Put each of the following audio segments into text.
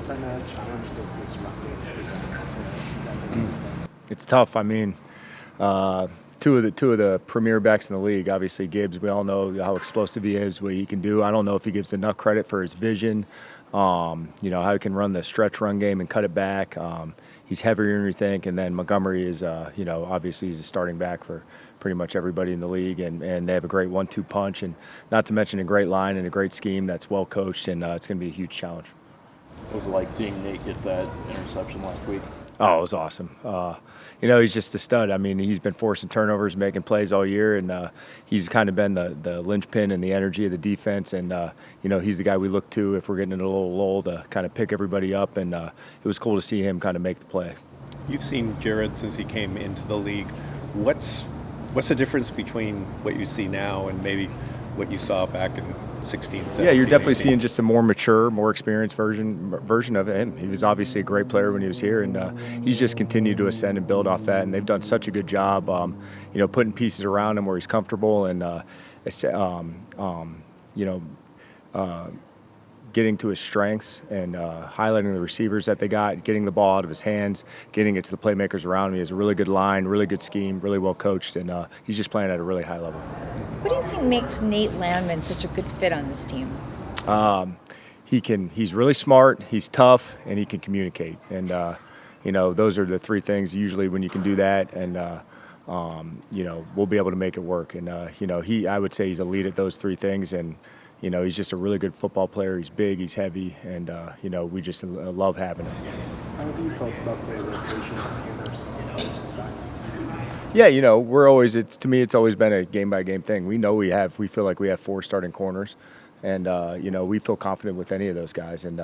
kind of challenge does this run game present to you guys as a defense? It's tough. I mean, two of the premier backs in the league. Obviously, Gibbs. We all know how explosive he is, what he can do. I don't know if he gives enough credit for his vision. How he can run the stretch run game and cut it back. He's heavier than you think. And then Montgomery is, obviously he's a starting back for pretty much everybody in the league, and they have a great 1-2 punch, and not to mention a great line and a great scheme that's well coached, and it's going to be a huge challenge. What was it like seeing Nate get that interception last week? Oh, it was awesome. He's just a stud. I mean, he's been forcing turnovers, making plays all year, and he's kind of been the linchpin and the energy of the defense. And, he's the guy we look to if we're getting in a little lull to kind of pick everybody up. And it was cool to see him kind of make the play. You've seen Jared since he came into the league. What's the difference between what you see now and maybe what you saw back in 16, 17, Yeah, you're definitely 18? seeing just a more mature, more experienced version of him. He was obviously a great player when he was here, and he's just continued to ascend and build off that. And they've done such a good job, putting pieces around him where he's comfortable, and getting to his strengths and highlighting the receivers that they got, getting the ball out of his hands, getting it to the playmakers around him. He has a really good line, really good scheme, really well coached, and he's just playing at a really high level. What do you think makes Nate Landman such a good fit on this team? He's really smart, he's tough, and he can communicate. And, those are the three things usually when you can do that, and, we'll be able to make it work. And, I would say he's a lead at those three things, and, he's just a really good football player. He's big, he's heavy, and, we just love having him. How have you felt about the rotation of corners since he was back? Yeah, to me it's always been a game-by-game thing. We feel like we have 4 starting corners, and, we feel confident with any of those guys. And,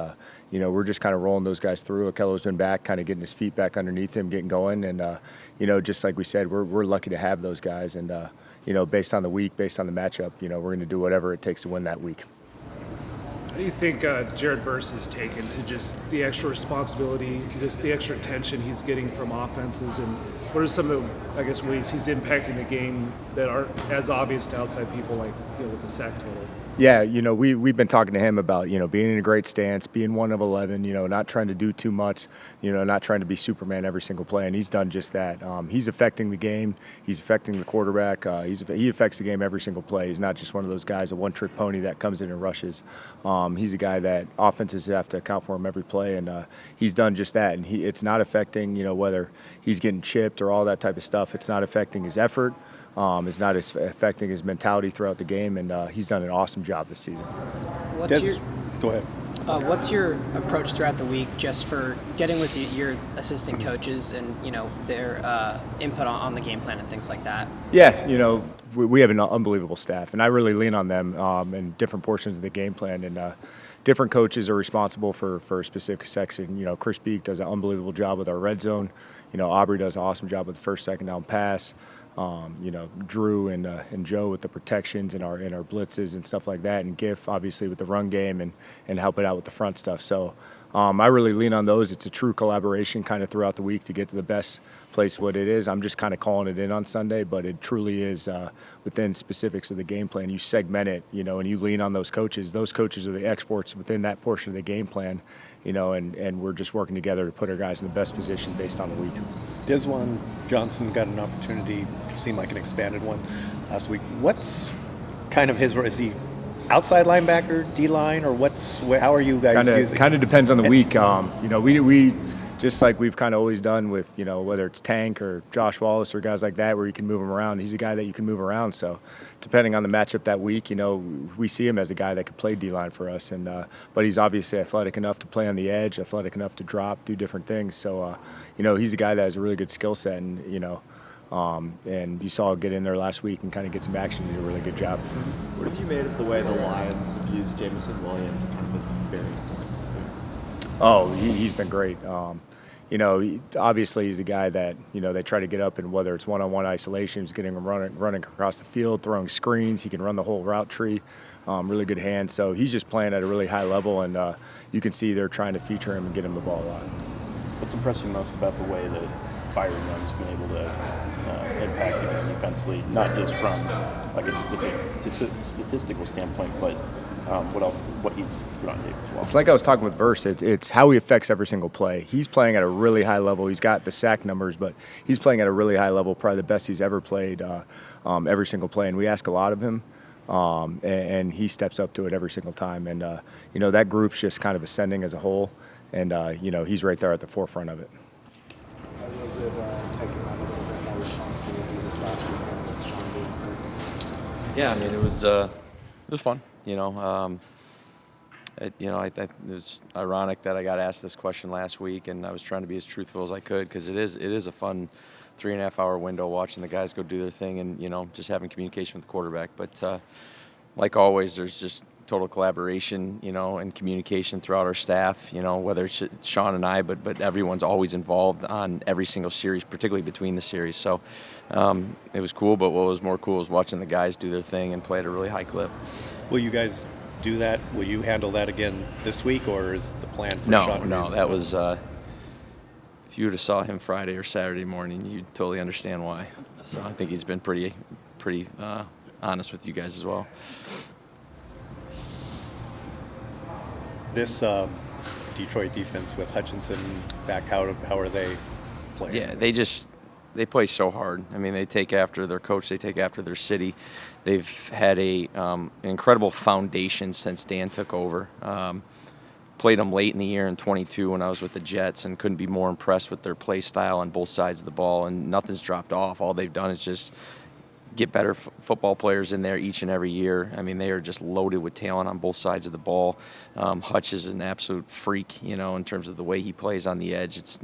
we're just kind of rolling those guys through. Okello's been back, kind of getting his feet back underneath him, getting going. And, just like we said, we're lucky to have those guys. And, based on the week, based on the matchup, we're going to do whatever it takes to win that week. How do you think Jared Verse has taken to just the extra responsibility, just the extra attention he's getting from offenses, and what are some of the, ways he's impacting the game that aren't as obvious to outside people, like with the sack total? Yeah, we've been talking to him about, being in a great stance, being 1 of 11, not trying to do too much, not trying to be Superman every single play, and he's done just that. He's affecting the game. He's affecting the quarterback. He affects the game every single play. He's not just one of those guys, a one-trick pony that comes in and rushes. He's a guy that offenses have to account for him every play, and he's done just that. And it's not affecting, whether he's getting chipped or all that type of stuff. It's not affecting his effort. It's not affecting his mentality throughout the game, and he's done an awesome job this season. Go ahead. What's your approach throughout the week just for getting with your assistant coaches and, their input on the game plan and things like that? Yeah, we have an unbelievable staff, and I really lean on them in different portions of the game plan. And different coaches are responsible for a specific section. Chris Beek does an unbelievable job with our red zone. Aubrey does an awesome job with the first, second down pass. Drew and Joe with the protections and our blitzes and stuff like that, and Giff obviously with the run game and helping out with the front stuff. So I really lean on those. It's a true collaboration kind of throughout the week to get to the best place what it is. I'm just kind of calling it in on Sunday, but it truly is within specifics of the game plan. You segment it, and you lean on those coaches. Those coaches are the experts within that portion of the game plan, and we're just working together to put our guys in the best position based on the week. Desjuan Johnson got an opportunity, seemed like an expanded one last week. What's kind of his role? Is he outside linebacker, D-line, or how are you guys using? Kind of depends on the week. We just like we've kind of always done with, whether it's Tank or Josh Wallace or guys like that where you can move him around. He's a guy that you can move around. So depending on the matchup that week, we see him as a guy that could play D-line for us. And but he's obviously athletic enough to play on the edge, athletic enough to drop, do different things. So, he's a guy that has a really good skill set, and, and you saw him get in there last week and kind of get some action and do a really good job. What have you made of the way the Lions have used Jamison Williams kind of at varying points this year? Oh, he's been great. Obviously he's a guy that, they try to get up, and whether it's one-on-one isolations, getting him running across the field, throwing screens, he can run the whole route tree, really good hands. So he's just playing at a really high level, and you can see they're trying to feature him and get him the ball a lot. What's impressed you most about the way that Byron Young's been able to impact the game defensively, not just from like a statistical standpoint, but what he's put on tape as well. It's like I was talking with Verse. It's how he affects every single play. He's playing at a really high level. He's got the sack numbers, but he's playing at a really high level, probably the best he's ever played every single play. And we ask a lot of him, and he steps up to it every single time. And, that group's just kind of ascending as a whole, and, he's right there at the forefront of it. How was it taking on a little bit more responsibility this last weekend with Sean being sick? Yeah, I mean, it was fun. It was ironic that I got asked this question last week, and I was trying to be as truthful as I could because it is a fun 3.5 hour window watching the guys go do their thing and just having communication with the quarterback. But like always, there's just total collaboration, and communication throughout our staff. Whether it's Sean and I, but everyone's always involved on every single series, particularly between the series. So it was cool. But what was more cool was watching the guys do their thing and play at a really high clip. Will you guys do that? Will you handle that again this week, or is the plan for Sean? No, that was if you would have saw him Friday or Saturday morning, you'd totally understand why. So I think he's been pretty honest with you guys as well. This Detroit defense with Hutchinson back, how are they playing? Yeah, they play so hard. I mean, they take after their coach, they take after their city. They've had an incredible foundation since Dan took over. Played them late in the year in 22 when I was with the Jets, and couldn't be more impressed with their play style on both sides of the ball, and nothing's dropped off. All they've done is just get better football players in there each and every year. I mean, they are just loaded with talent on both sides of the ball. Hutch is an absolute freak, in terms of the way he plays on the edge. It's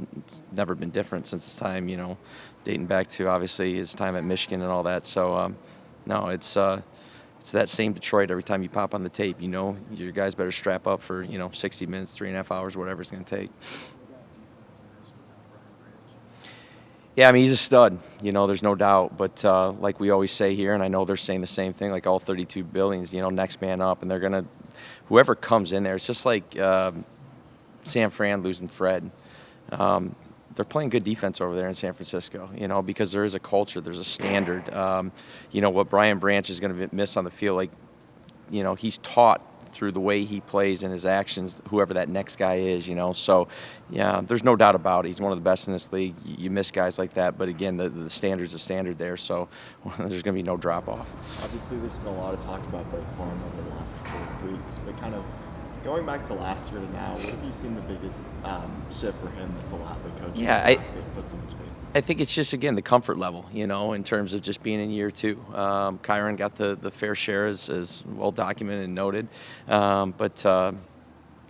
never been different since his time, dating back to obviously his time at Michigan and all that. So, no, it's that same Detroit every time you pop on the tape. Your guys better strap up for 60 minutes, 3.5 hours, whatever it's going to take. Yeah, I mean, he's a stud, there's no doubt. But like we always say here, and I know they're saying the same thing, like all 32 buildings, next man up. And they're going to, whoever comes in there, it's just like San Fran losing Fred. They're playing good defense over there in San Francisco, because there is a culture, there's a standard. What Brian Branch is going to miss on the field, like, he's taught through the way he plays and his actions, whoever that next guy is, So, yeah, there's no doubt about it. He's one of the best in this league. You miss guys like that, but again, the standard's the standard there, so there's going to be no drop-off. Obviously, there's been a lot of talk about Blake Corum over the last couple of weeks, but kind of going back to last year to now, what have you seen the biggest shift for him that's allowed the coaching staff to put so much faith? I think it's just, again, the comfort level, in terms of just being in year two. Kyron got the fair share, as well documented and noted. But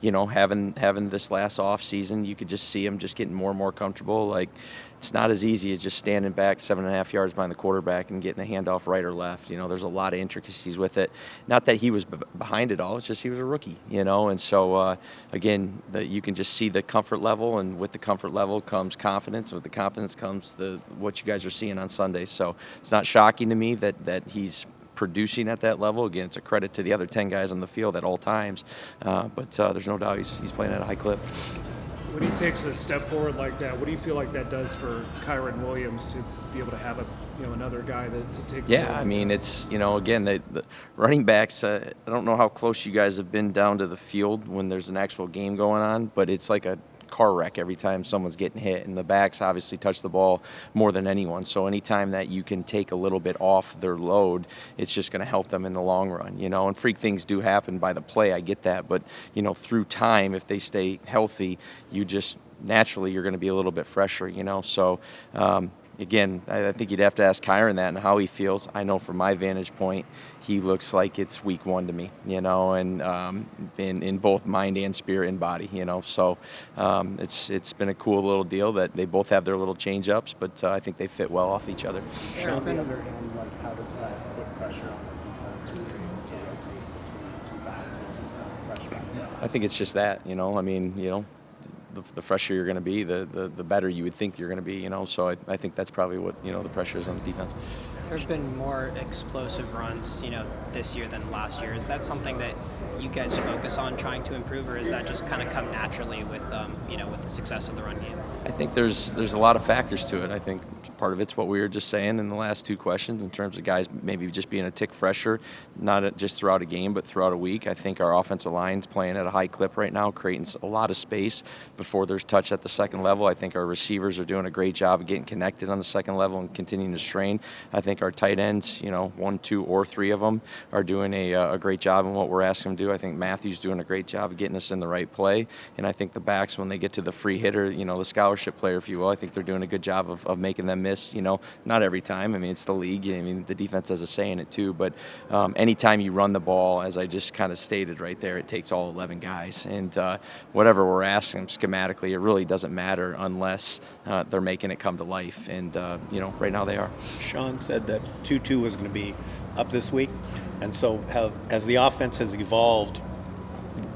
having this last off season, you could just see him just getting more and more comfortable. Like, it's not as easy as just standing back 7.5 yards behind the quarterback and getting a handoff right or left. There's a lot of intricacies with it. Not that he was behind it all. It's just he was a rookie, And so, again, you can just see the comfort level, and with the comfort level comes confidence. With the confidence comes what you guys are seeing on Sunday. So it's not shocking to me that he's producing at that level. Again, it's a credit to the other 10 guys on the field at all times. But there's no doubt he's playing at a high clip. When he takes a step forward like that, what do you feel like that does for Kyron Williams to be able to have another guy to take? Yeah, I mean, it's again, the running backs. I don't know how close you guys have been down to the field when there's an actual game going on, but it's like a car wreck every time someone's getting hit, and the backs obviously touch the ball more than anyone. So anytime that you can take a little bit off their load, it's just going to help them in the long run. And freak things do happen by the play. I get that, but through time, if they stay healthy, you just naturally you're going to be a little bit fresher. So. Again, I think you'd have to ask Kyron that and how he feels. I know from my vantage point, he looks like it's week one to me, and in both mind and spirit and body, So it's been a cool little deal that they both have their little change-ups, but I think they fit well off each other. On the other hand, how does that put pressure on the defense when you're able to rotate between the two backs and freshmen? I think it's just that, the fresher you're going to be, the better you would think you're going to be, So I think that's probably what, the pressure is on the defense. There have been more explosive runs, this year than last year. Is that something that you guys focus on trying to improve, or is that just kind of come naturally with, with the success of the run game? I think there's a lot of factors to it. I think part of it's what we were just saying in the last two questions in terms of guys maybe just being a tick fresher, not just throughout a game, but throughout a week. I think our offensive line's playing at a high clip right now, creating a lot of space before there's touch at the second level. I think our receivers are doing a great job of getting connected on the second level and continuing to strain. I think our tight ends, 1, 2, or 3 of them are doing a great job in what we're asking them to do. I think Matthew's doing a great job of getting us in the right play. And I think the backs, when they get to the free hitter, the scholarship player, if you will, I think they're doing a good job of making them miss, not every time. I mean, it's the league. I mean, the defense has a say in it too. But anytime you run the ball, as I just kind of stated right there, it takes all 11 guys. And whatever we're asking them schematically, it really doesn't matter unless they're making it come to life. And, right now they are. Sean said that 2-2 was going to be up this week. And so as the offense has evolved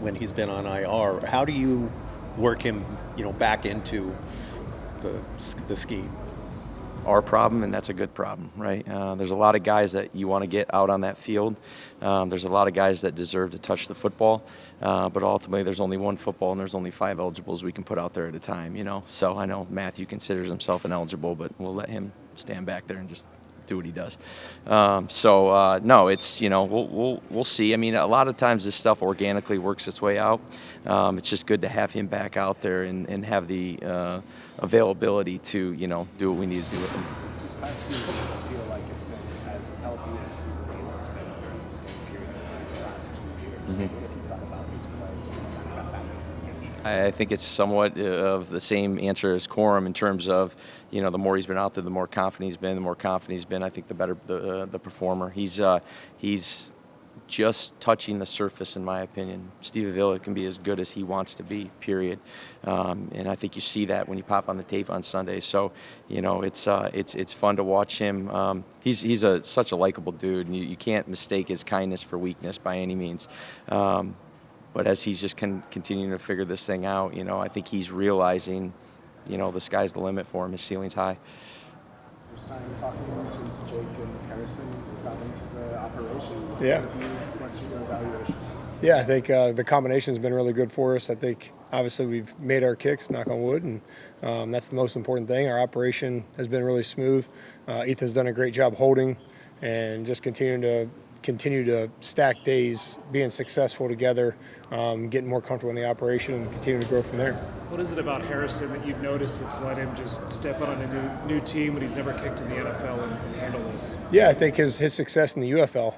when he's been on IR, how do you work him, back into the scheme? Our problem, and that's a good problem, right? There's a lot of guys that you want to get out on that field. There's a lot of guys that deserve to touch the football, but ultimately there's only one football and there's only 5 eligibles we can put out there at a time, So I know Matthew considers himself ineligible, but we'll let him stand back there and just do what he does. No, it's, we'll see. I mean, a lot of times this stuff organically works its way out. It's just good to have him back out there and have the availability to, do what we need to do with him. These past few weeks feel like it's been as healthy as Steve has been for a sustained period in the last 2 years. What have you thought about his play since he got back in the game? I think it's somewhat of the same answer as Corum in terms of, the more he's been out there, the more confident he's been. The more confident he's been, I think the better the performer. He's just touching the surface, in my opinion. Steve Avila can be as good as he wants to be, period. And I think you see that when you pop on the tape on Sunday. So, it's fun to watch him. He's such a likable dude, and you can't mistake his kindness for weakness by any means. But as he's just continuing to figure this thing out, I think he's realizing, the sky's the limit for him. His ceiling's high. First time talking to him since Jake and Harrison got into the operation. Yeah. What's your evaluation? Yeah, I think the combination has been really good for us. I think obviously we've made our kicks, knock on wood, and that's the most important thing. Our operation has been really smooth. Ethan's done a great job holding and just continue to stack days, being successful together, getting more comfortable in the operation, and continue to grow from there. What is it about Harrison that you've noticed that's let him just step on a new team when he's never kicked in the NFL and handle this? Yeah, I think his success in the UFL,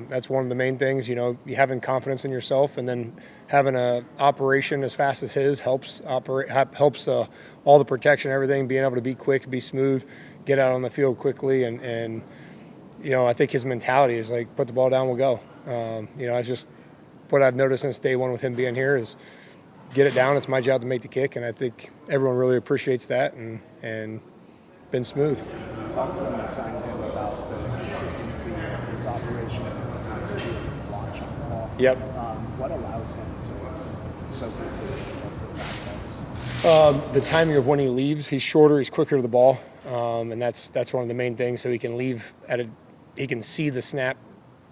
that's one of the main things. You having confidence in yourself, and then having an operation as fast as his helps all the protection, everything, being able to be quick, be smooth, get out on the field quickly, and I think his mentality is like, put the ball down, we'll go. It's just what I've noticed since day one with him being here is get it down. It's my job to make the kick, and I think everyone really appreciates that and been smooth. Talk to him and signed him about the consistency of his operation and the consistency of his launch on the ball. Yep. What allows him to keep so consistent in both those aspects? The timing of when he leaves, he's shorter, he's quicker to the ball, and that's one of the main things. So he can leave he can see the snap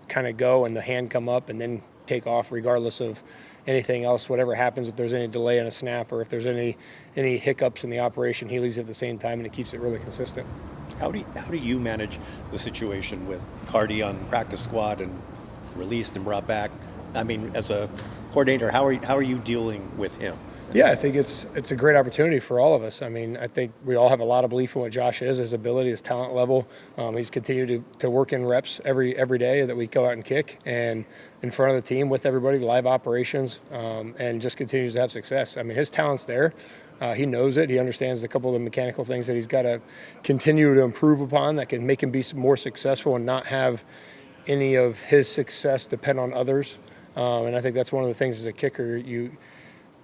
kind of go and the hand come up and then take off regardless of anything else, whatever happens. If there's any delay in a snap or if there's any hiccups in the operation, he leaves at the same time, and it keeps it really consistent. How do you manage the situation with Cardi on practice squad and released and brought back? I mean, as a coordinator, how are you dealing with him? Yeah, I think it's a great opportunity for all of us. I mean, I think we all have a lot of belief in what Josh is, his ability, his talent level. He's continued to work in reps every day that we go out and kick, and in front of the team with everybody, live operations, and just continues to have success. I mean, his talent's there. He knows it. He understands a couple of the mechanical things that he's got to continue to improve upon that can make him be more successful and not have any of his success depend on others. And I think that's one of the things as a kicker,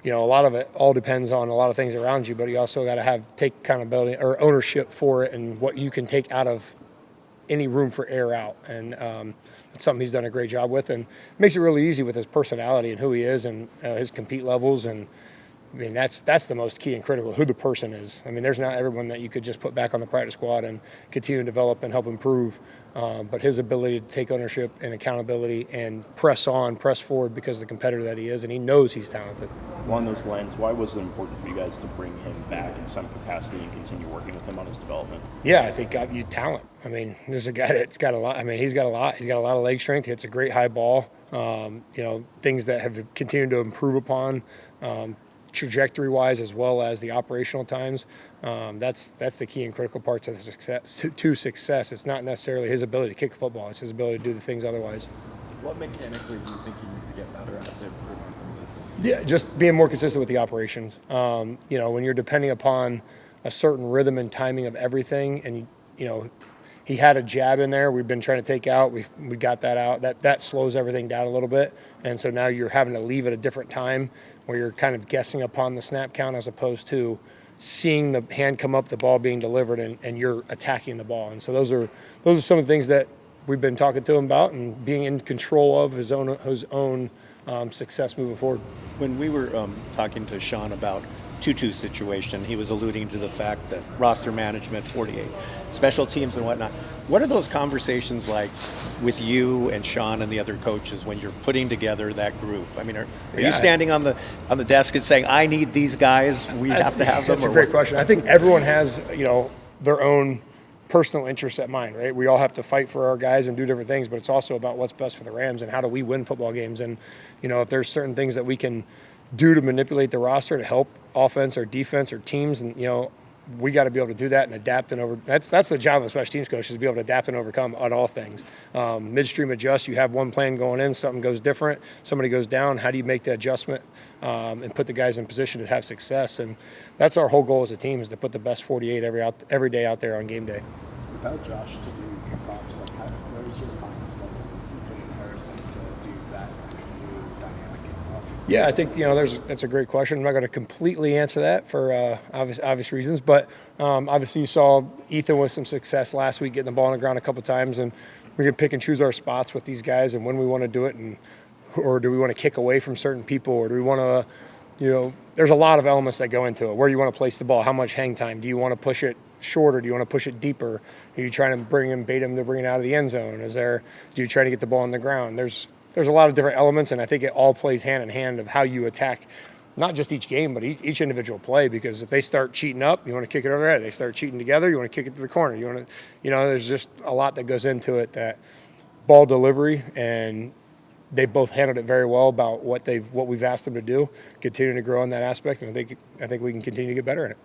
a lot of it all depends on a lot of things around you, but you also got to take accountability or ownership for it and what you can take out of any room for air out. And it's something he's done a great job with, and makes it really easy with his personality and who he is and his compete levels. And I mean, that's the most key and critical, who the person is. I mean, there's not everyone that you could just put back on the practice squad and continue to develop and help improve. But his ability to take ownership and accountability and press forward because of the competitor that he is, and he knows he's talented. Along those lines, why was it important for you guys to bring him back in some capacity and continue working with him on his development? Yeah, I think you talent. I mean, there's a guy that's got a lot. I mean, he's got a lot. He's got a lot of leg strength. He hits a great high ball. Things that have continued to improve upon. Trajectory-wise, as well as the operational times, that's the key and critical parts of the success. It's not necessarily his ability to kick a football; it's his ability to do the things otherwise. What mechanically do you think he needs to get better at to improve on some of those things? Yeah, just being more consistent with the operations. When you're depending upon a certain rhythm and timing of everything, and he had a jab in there we've been trying to take out. We got that out. That slows everything down a little bit, and so now you're having to leave at a different time, where you're kind of guessing upon the snap count as opposed to seeing the hand come up, the ball being delivered, and you're attacking the ball. And so those are some of the things that we've been talking to him about, and being in control of his own success moving forward. When we were talking to Sean about Tutu's situation, he was alluding to the fact that roster management, 48, special teams and whatnot. What are those conversations like with you and Sean and the other coaches when you're putting together that group? I mean, are you standing on the desk and saying, I need these guys, we have to have them? That's a great question. I think everyone has, their own personal interests at mind, right? We all have to fight for our guys and do different things, but it's also about what's best for the Rams and how do we win football games. And, if there's certain things that we can do to manipulate the roster to help offense or defense or teams, and we got to be able to do that and adapt and over. That's the job of a special teams coach, is to be able to adapt and overcome on all things. Midstream adjust. You have one plan going in, something goes different, somebody goes down. How do you make the adjustment and put the guys in position to have success? And that's our whole goal as a team, is to put the best 48 every day out there on game day. Without Josh to do kickoffs, where is your confidence level for comparison to do that new dynamic kickoff? Yeah, I think that's a great question. I'm not going to completely answer that for obvious reasons, but obviously you saw Ethan with some success last week, getting the ball on the ground a couple times, and we can pick and choose our spots with these guys and when we want to do it, or do we want to kick away from certain people, or do we want to, there's a lot of elements that go into it. Where you want to place the ball, how much hang time, do you want to push it shorter, do you want to push it deeper? Are you trying to bait him to bring it out of the end zone? Do you try to get the ball on the ground? There's a lot of different elements, and I think it all plays hand in hand of how you attack not just each game, but each individual play. Because if they start cheating up, you want to kick it over there. They start cheating together, you want to kick it to the corner. You want to, there's just a lot that goes into it. That ball delivery, and they both handled it very well about what we've asked them to do, continuing to grow in that aspect, and I think we can continue to get better at it.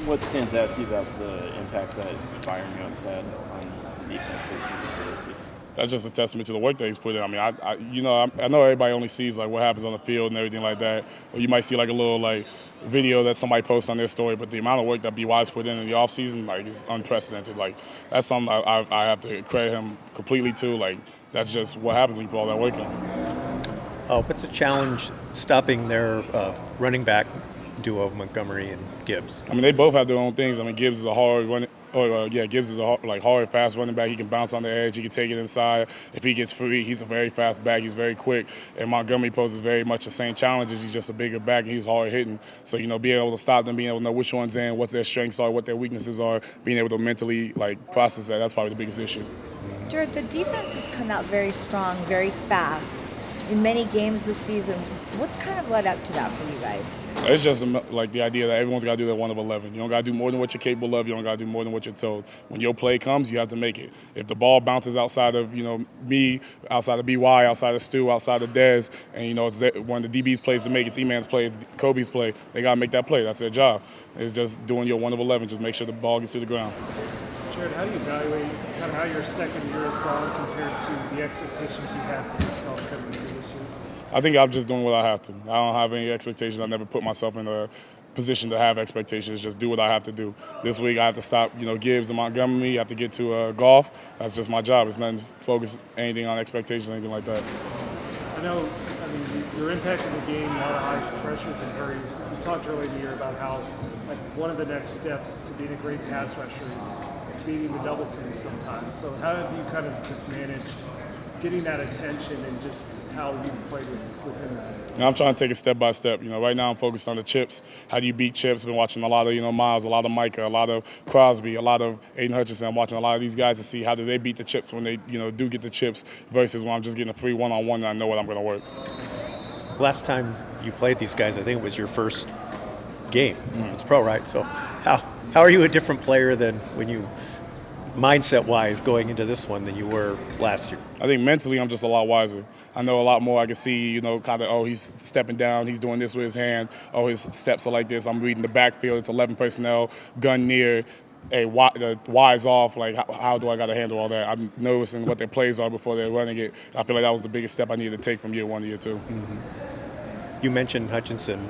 What stands out to you about the impact that Byron Young's had on the defense this season? That's just a testament to the work that he's put in. I mean, I know everybody only sees what happens on the field and everything like that, or you might see a little video that somebody posts on their story. But the amount of work that BY's put in the offseason, is unprecedented. That's something I have to credit him completely to. That's just what happens when you put all that work in. What's the challenge stopping their running back duo of Montgomery and Gibbs? I mean, they both have their own things. I mean, Gibbs is a hard running. Gibbs is a hard, fast running back. He can bounce on the edge. He can take it inside. If he gets free, he's a very fast back. He's very quick. And Montgomery poses very much the same challenges. He's just a bigger back, and he's hard hitting. So, being able to stop them, being able to know which one's in, what their strengths are, what their weaknesses are, being able to mentally process that's probably the biggest issue. Jared, the defense has come out very strong, very fast in many games this season. What's kind of led up to that for you guys? It's just the idea that everyone's got to do that 1 of 11. You don't got to do more than what you're capable of. You don't got to do more than what you're told. When your play comes, you have to make it. If the ball bounces outside of me, outside of BY, outside of Stu, outside of Dez, and it's one of the DB's plays to make, it's E-Man's play, it's Kobe's play. They got to make that play. That's their job. It's just doing your 1 of 11. Just make sure the ball gets to the ground. Jared, how do you evaluate kind of how your second year has gone compared to the expectations you had for yourself coming into this year? I think I'm just doing what I have to. I don't have any expectations. I never put myself in a position to have expectations. Just do what I have to do. This week I have to stop, Gibbs and Montgomery. I have to get to golf. That's just my job. It's nothing to focus anything on expectations or anything like that. Your impact in the game, a lot of high pressures and hurries. You talked earlier in the year about how one of the next steps to being a great pass rusher is beating the double team sometimes. So how have you kind of just managed getting that attention and just how you played with him. Now I'm trying to take it step by step. Right now I'm focused on the chips. How do you beat chips? I've been watching a lot of, Miles, a lot of Micah, a lot of Crosby, a lot of Aiden Hutchinson. I'm watching a lot of these guys to see how do they beat the chips when they, do get the chips versus when I'm just getting a free one-on-one and I know what I'm going to work. Last time you played these guys, I think it was your first game. It's pro, right? So how are you a different player than when you, mindset-wise, going into this one than you were last year? I think mentally I'm just a lot wiser. I know a lot more. I can see, he's stepping down, he's doing this with his hand, his steps are like this. I'm reading the backfield, it's 11 personnel, gun near, the Y's off, like how do I got to handle all that? I'm noticing what their plays are before they're running it. I feel like that was the biggest step I needed to take from year one to year two. Mm-hmm. You mentioned Hutchinson.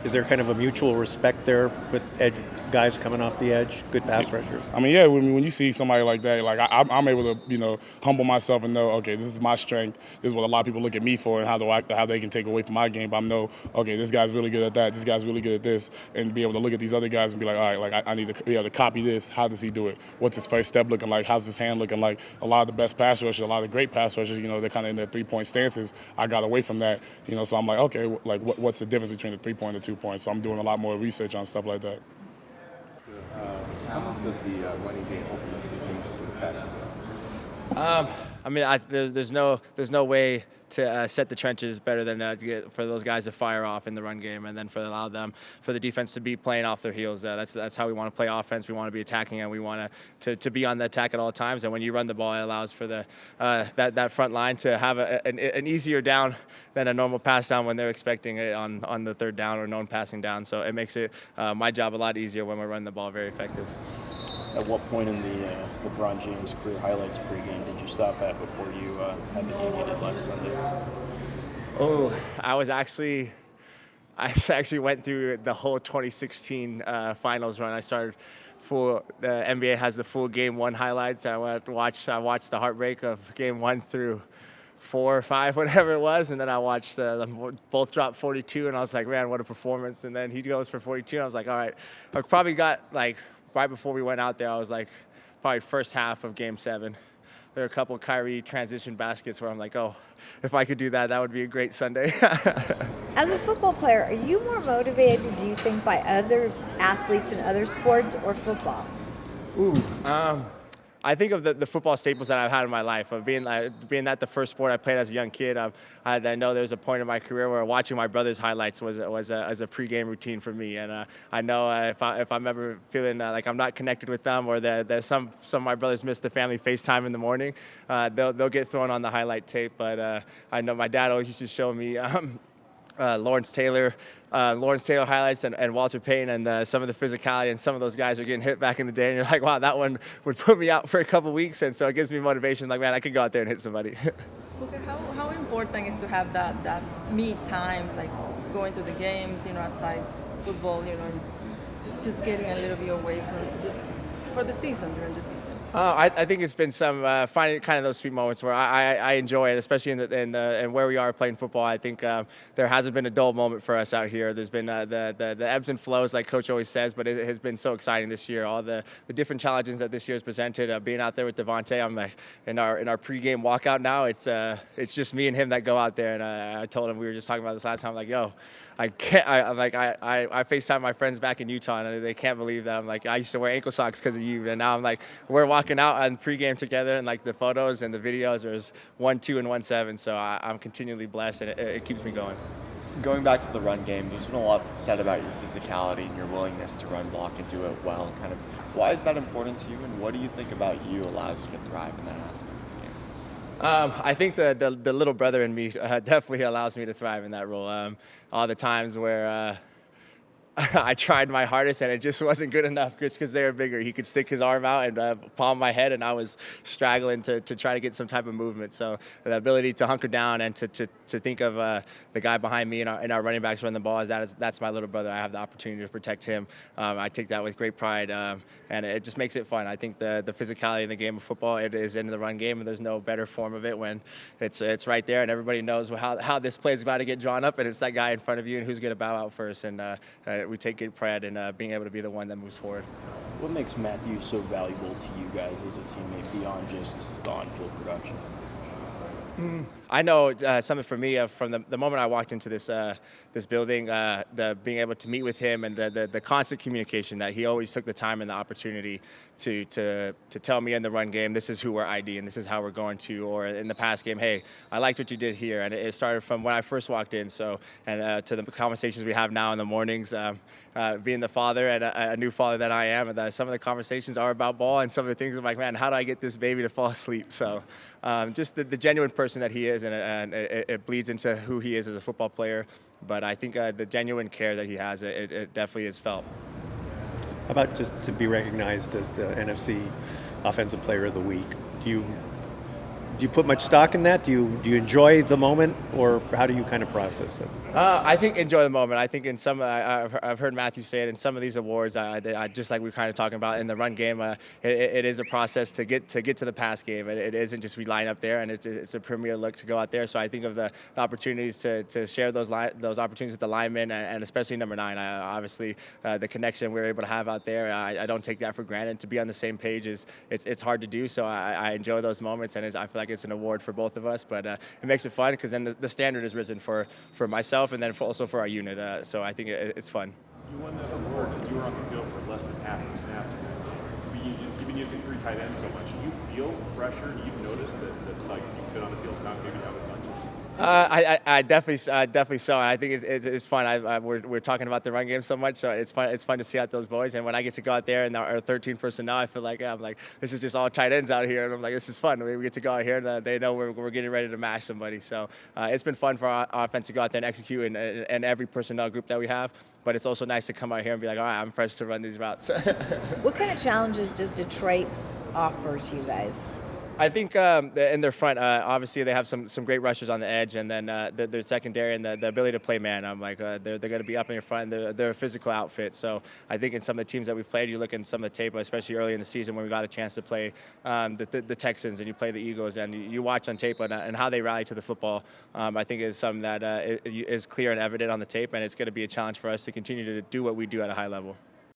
Is there kind of a mutual respect there with edge guys coming off the edge, good pass rushers? I mean, yeah, when you see somebody like that, like I'm able to, humble myself and know, okay, this is my strength. This is what a lot of people look at me for, and how they can take away from my game. But I know, okay, this guy's really good at that. This guy's really good at this, and be able to look at these other guys and be like, all right, like I need to be able to copy this. How does he do it? What's his first step looking like? How's his hand looking like? A lot of the best pass rushers, a lot of great pass rushers, they're kind of in their 3-point stances. I got away from that, so I'm like, okay, like what's the difference between the 3-point and the 2-point? So I'm doing a lot more research on stuff like that. How much does the running game open up the things to the passing game? There's no way to set the trenches better than for those guys to fire off in the run game, and then for the defense to be playing off their heels. That's how we want to play offense. We want to be attacking, and we want to be on the attack at all times. And when you run the ball, it allows for that front line to have an easier down than a normal pass down when they're expecting it on the third down or known passing down. So it makes it my job a lot easier when we're running the ball very effective. At what point in the LeBron James career highlights pregame did you stop at before you had the game you did last Sunday? Oh, I actually went through the whole 2016 finals run. I started the NBA has the full game 1 highlights. I watched the heartbreak of game 1 through 4 or 5, whatever it was, and then I watched them both drop 42, and I was like, man, what a performance. And then he goes for 42, and I was like, all right. I probably got right before we went out there, I was like, probably first half of Game 7. There were a couple of Kyrie transition baskets where I'm like, oh, if I could do that, that would be a great Sunday. As a football player, are you more motivated, do you think, by other athletes in other sports or football? I think of the football staples that I've had in my life. Of being that the first sport I played as a young kid. I know there's a point in my career where watching my brother's highlights was a pregame routine for me. And I know if I'm ever feeling like I'm not connected with them, or there's some of my brothers miss the family FaceTime in the morning, they'll get thrown on the highlight tape. But I know my dad always used to show me Lawrence Taylor highlights and Walter Payton and some of the physicality, and some of those guys are getting hit back in the day, and you're like, wow, that one would put me out for a couple weeks, and so it gives me motivation. Like, man, I could go out there and hit somebody. Okay, how important is to have that me time, like going to the games, outside football, and just getting a little bit away from just for the season, during the season? I think it's been some finding kind of those sweet moments where I enjoy it, especially in where we are playing football. I think there hasn't been a dull moment for us out here. There's been the ebbs and flows, like Coach always says, but it has been so exciting this year. All the different challenges that this year has presented. Being out there with Devontae, I'm in our pregame walkout now. It's just me and him that go out there, and I told him, we were just talking about this last time. I'm like, yo, I can't. I FaceTime my friends back in Utah, and they can't believe that. I'm like, I used to wear ankle socks because of you, and now I'm like, we're walking out on pregame together, and like the photos and the videos, there's 1, 2, and 1, 7. So I'm continually blessed, and it keeps me going. Going back to the run game, there's been a lot said about your physicality and your willingness to run, block, and do it well. Kind of, why is that important to you, and what do you think about you allows you to thrive in that aspect of the game? I think the little brother in me definitely allows me to thrive in that role. All the times where I tried my hardest and it just wasn't good enough just because they were bigger. He could stick his arm out and palm my head, and I was straggling to try to get some type of movement. So the ability to hunker down and to think of the guy behind me and our running backs running the ball, that's my little brother. I have the opportunity to protect him. I take that with great pride, and it just makes it fun. I think the physicality in the game of football, it is in the run game, and there's no better form of it when it's right there and everybody knows how this play is about to get drawn up, and it's that guy in front of you and who's going to bow out first. And we take good pride in being able to be the one that moves forward. What makes Matthew so valuable to you guys as a teammate beyond just the on-field production? I know something for me from the moment I walked into this this building, the being able to meet with him and the constant communication that he always took the time and the opportunity to tell me in the run game, this is who we're ID and this is how we're going to, or in the pass game, hey, I liked what you did here, and it started from when I first walked in. So and to the conversations we have now in the mornings, being the father and a new father that I am, and some of the conversations are about ball, and some of the things I'm like, man, how do I get this baby to fall asleep? So just the genuine person that he is, and it bleeds into who he is as a football player. But I think the genuine care that he has, it definitely is felt. How about just to be recognized as the NFC Offensive Player of the Week? Do you put much stock in that? Do you enjoy the moment, or how do you kind of process it? I think enjoy the moment. I think in some, I've heard Matthew say it in some of these awards. I just like we were kind of talking about in the run game. It is a process to get to the pass game. It isn't just we line up there and it's a premier look to go out there. So I think of the opportunities to share those opportunities with the linemen and especially number 9. Obviously, the connection we're able to have out there. I don't take that for granted. To be on the same page it's hard to do. So I enjoy those moments, and I feel like it's an award for both of us. But it makes it fun because then the standard is risen for myself and then also for our unit. So I think it's fun. You won that award and you were on the field for less than half the snaps tonight. You've been using 3 tight ends so much. Do you feel pressure? Do you notice that like you've been on the field not maybe have as much? I definitely so. I think it's fun. We're talking about the run game so much, so it's fun. It's fun to see out those boys. And when I get to go out there and our 13 personnel, I feel like I'm like this is just all tight ends out here, and I'm like this is fun. We get to go out here and they know we're getting ready to mash somebody. So it's been fun for our offense to go out there and execute in every personnel group that we have. But it's also nice to come out here and be like, all right, I'm fresh to run these routes. What kind of challenges does Detroit offer to you guys? I think in their front, obviously they have some great rushers on the edge, and then their secondary and the ability to play man. I'm like they're going to be up in your front. They're a physical outfit. So I think in some of the teams that we've played, you look in some of the tape, especially early in the season when we got a chance to play the Texans and you play the Eagles, and you watch on tape and how they rally to the football. I think is something that is clear and evident on the tape, and it's going to be a challenge for us to continue to do what we do at a high level.